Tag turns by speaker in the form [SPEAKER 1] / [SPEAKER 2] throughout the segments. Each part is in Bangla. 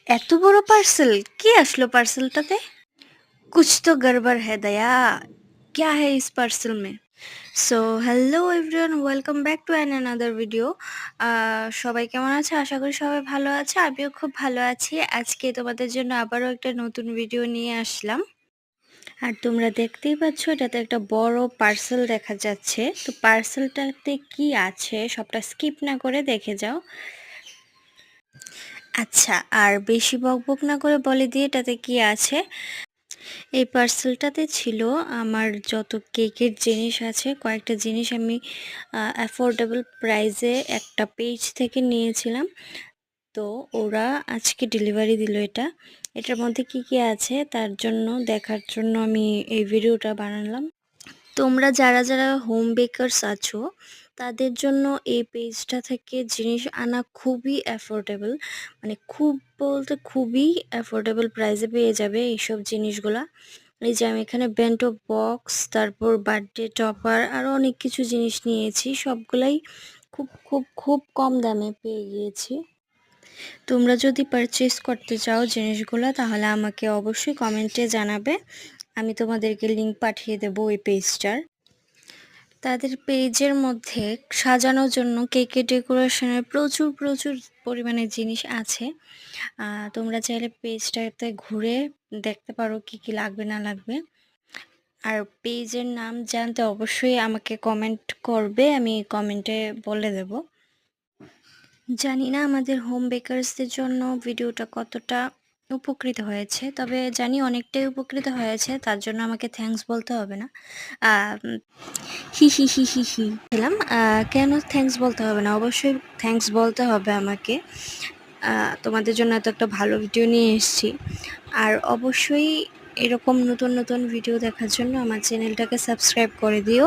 [SPEAKER 1] এত বড় পার্সেল! কি আসলো পার্সেলটাতে? कुछ तो गड़बड़ है दया। क्या है इस पार्सल में? So hello everyone, welcome back to another video. সবাই কেমন আছে? আশা করি সবাই ভালো আছে। আমিও খুব ভালো আছি। আজকে তোমাদের জন্য আবারও একটা নতুন ভিডিও নিয়ে আসলাম। আর তোমরা দেখতেই পাচ্ছ এটাতে একটা বড় পার্সেল দেখা যাচ্ছে। তো পার্সেলটাতে কি আছে সবটা স্কিপ না করে দেখে যাও। আচ্ছা, আর বেশি বকবক না করে বলে দিয়ে এটাতে কি আছে। এই পার্সেলটাতে ছিল আমার যত কেকের জিনিস আছে, কয়েকটা জিনিস আমি অ্যাফোর্ডেবল প্রাইসে একটা পেজ থেকে নিয়েছিলাম। তো ওরা আজকে ডেলিভারি দিল এটা। এটার মধ্যে কি কি আছে তার জন্য দেখার জন্য আমি এই ভিডিওটা বানালাম। তোমরা যারা যারা হোম বেকারস আছো তাদের জন্য এই পেজটা থেকে জিনিস আনা খুবই অ্যাফোর্ডেবল, মানে খুব বলতে খুবই অ্যাফোর্ডেবল প্রাইসে পেয়ে যাবে এইসব জিনিসগুলা। এই যে আমি এখানে বেন্টো বক্স, তারপর বার্থডে টপার, আরও অনেক কিছু জিনিস নিয়েছি। সবগুলাই খুব খুব খুব কম দামে পেয়ে গিয়েছি। তোমরা যদি পারচেস করতে চাও জিনিসগুলো তাহলে আমাকে অবশ্যই কমেন্টে জানাবে। আমি তোমাদেরকে লিংক পাঠিয়ে দেবো ওই পেজটার। তাদের পেজের মধ্যে সাজানোর জন্য কেকের ডেকোরেশনের প্রচুর প্রচুর পরিমাণে জিনিস আছে। তোমরা চাইলে পেজটাতে ঘুরে দেখতে পারো কি কি লাগবে না লাগবে। আর পেজের নাম জানতে অবশ্যই আমাকে কমেন্ট করবে, আমি কমেন্টে বলে দেব। জানি না আমাদের হোম বেকারসদের জন্য ভিডিওটা কতটা উপকৃত হয়েছে, তবে জানি অনেকটাই উপকৃত হয়েছে। তার জন্য আমাকে থ্যাঙ্কস বলতে হবে না। হি হি হি হি হি বললাম। কেন থ্যাঙ্কস বলতে হবে না? অবশ্যই থ্যাঙ্কস বলতে হবে আমাকে। তোমাদের জন্য এত একটা ভালো ভিডিও নিয়ে এসেছি। আর অবশ্যই এরকম নতুন নতুন ভিডিও দেখার জন্য আমার চ্যানেলটাকে সাবস্ক্রাইব করে দিও।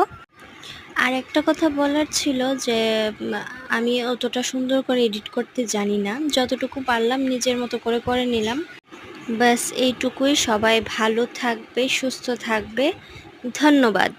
[SPEAKER 1] আর একটা কথা বলার ছিল যে আমি অতটা সুন্দর করে এডিট করতে জানি না, যতটুকু পারলাম নিজের মতো করে করে নিলাম। ব্যাস এইটুকুই। সবাই ভালো থাকবে, সুস্থ থাকবে। ধন্যবাদ।